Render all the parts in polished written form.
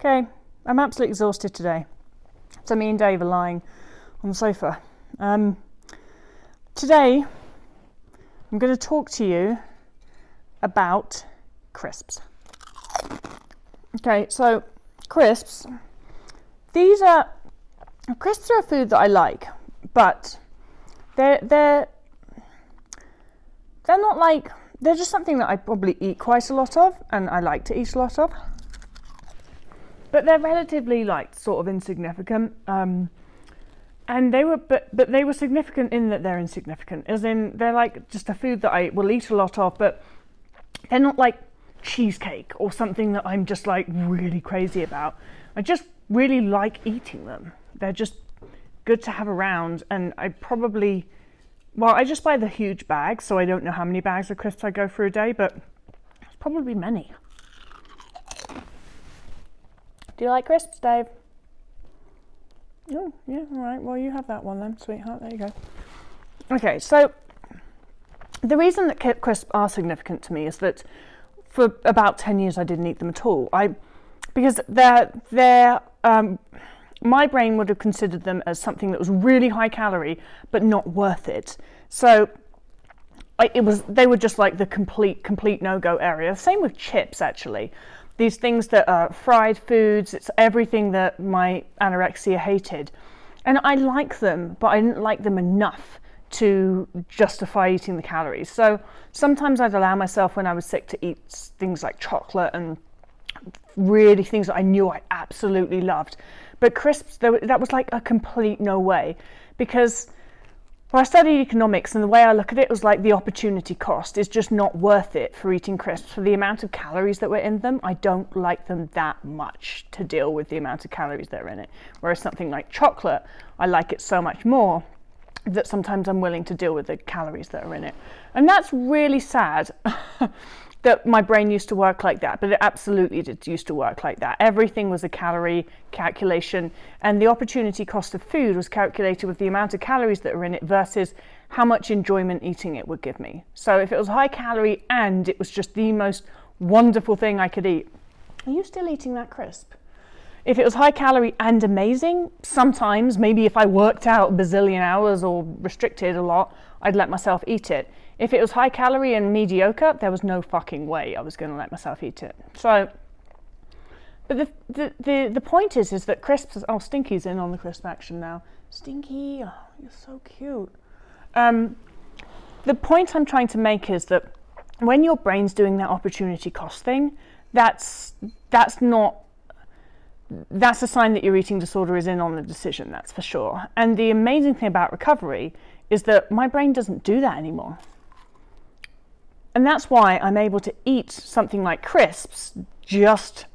Okay, I'm absolutely exhausted today. So me and Dave are lying on the sofa. Today, I'm going to talk to you about crisps. Okay, so crisps. Crisps are a food that I like, but they're not like, they're just something that I probably eat quite a lot of, and I like to eat a lot of. But they're relatively sort of insignificant. And they were significant in that they're insignificant, as in they're like just a food that I will eat a lot of, but they're not like cheesecake or something that I'm just like really crazy about. I just really like eating them. They're just good to have around, and I just buy the huge bags, so I don't know how many bags of crisps I go through a day, but it's probably many. Do you like crisps, Dave? Oh, yeah, all right. Well, you have that one then, sweetheart. There you go. Okay, so the reason that crisps are significant to me is that for about 10 years I didn't eat them at all. Because my brain would have considered them as something that was really high calorie, but not worth it. So they were just like the complete no-go area. Same with chips, actually. These things that are fried foods, it's everything that my anorexia hated. And I like them, but I didn't like them enough to justify eating the calories. So sometimes I'd allow myself when I was sick to eat things like chocolate and really things that I knew I absolutely loved. But crisps, that was like a complete no way, because I studied economics, and the way I look at it was like the opportunity cost is just not worth it for eating crisps. For the amount of calories that were in them, I don't like them that much to deal with the amount of calories that are in it. Whereas something like chocolate, I like it so much more that sometimes I'm willing to deal with the calories that are in it. And that's really sad that my brain used to work like that, but it absolutely did used to work like that. Everything was a calorie calculation, and the opportunity cost of food was calculated with the amount of calories that are in it versus how much enjoyment eating it would give me. So if it was high calorie and it was just the most wonderful thing I could eat. Are you still eating that crisp? If it was high calorie and amazing, sometimes, maybe if I worked out a bazillion hours or restricted a lot, I'd let myself eat it. If it was high calorie and mediocre, there was no fucking way I was going to let myself eat it. So, but the point is that crisps, Stinky's in on the crisp action now. Stinky, oh, you're so cute. The point I'm trying to make is that when your brain's doing that opportunity cost thing, that's a sign that your eating disorder is in on the decision, that's for sure. And the amazing thing about recovery is that my brain doesn't do that anymore. And that's why I'm able to eat something like crisps just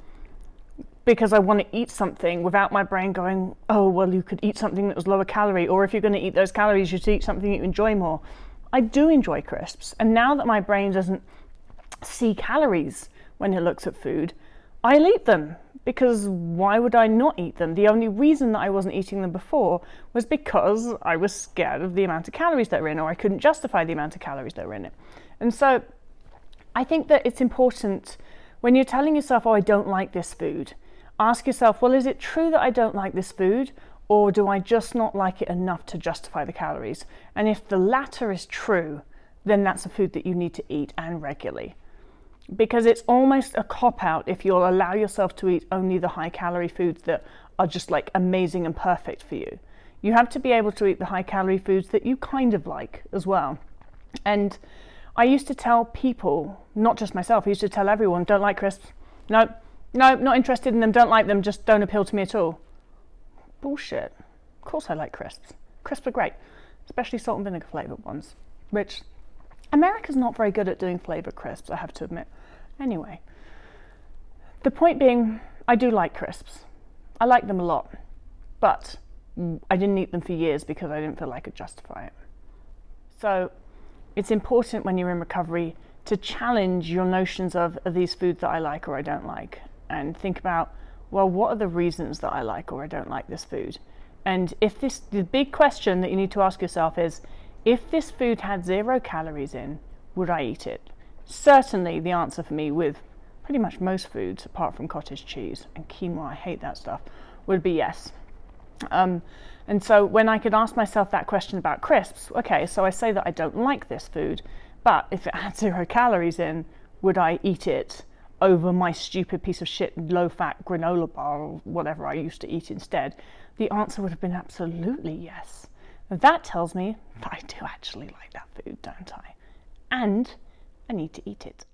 because I want to eat something without my brain going, oh, well, you could eat something that was lower calorie, or if you're going to eat those calories, you should eat something you enjoy more. I do enjoy crisps. And now that my brain doesn't see calories when it looks at food, I'll eat them. Because why would I not eat them? The only reason that I wasn't eating them before was because I was scared of the amount of calories that were in, or I couldn't justify the amount of calories that were in it. And so I think that it's important when you're telling yourself, oh, I don't like this food, ask yourself, well, is it true that I don't like this food, or do I just not like it enough to justify the calories? And if the latter is true, then that's a food that you need to eat, and regularly. Because it's almost a cop-out if you'll allow yourself to eat only the high-calorie foods that are just like amazing and perfect for you. You have to be able to eat the high-calorie foods that you kind of like as well. And I used to tell people, not just myself, I used to tell everyone, don't like crisps. No, not interested in them, don't like them, just don't appeal to me at all. Bullshit. Of course I like crisps. Crisps are great, especially salt and vinegar flavoured ones, which America's not very good at doing flavoured crisps, I have to admit. Anyway, the point being, I do like crisps. I like them a lot, but I didn't eat them for years because I didn't feel like I could justify it. So it's important when you're in recovery to challenge your notions of, are these foods that I like or I don't like? And think about, well, what are the reasons that I like or I don't like this food? And the big question that you need to ask yourself is, if this food had 0 calories in, would I eat it? Certainly the answer for me with pretty much most foods, apart from cottage cheese and quinoa, I hate that stuff, would be yes. And so when I could ask myself that question about crisps, okay, so I say that I don't like this food, but if it had 0 calories in, would I eat it over my stupid piece of shit low-fat granola bar or whatever I used to eat instead? The answer would have been absolutely yes. That tells me that I do actually like that food, don't I? And I need to eat it.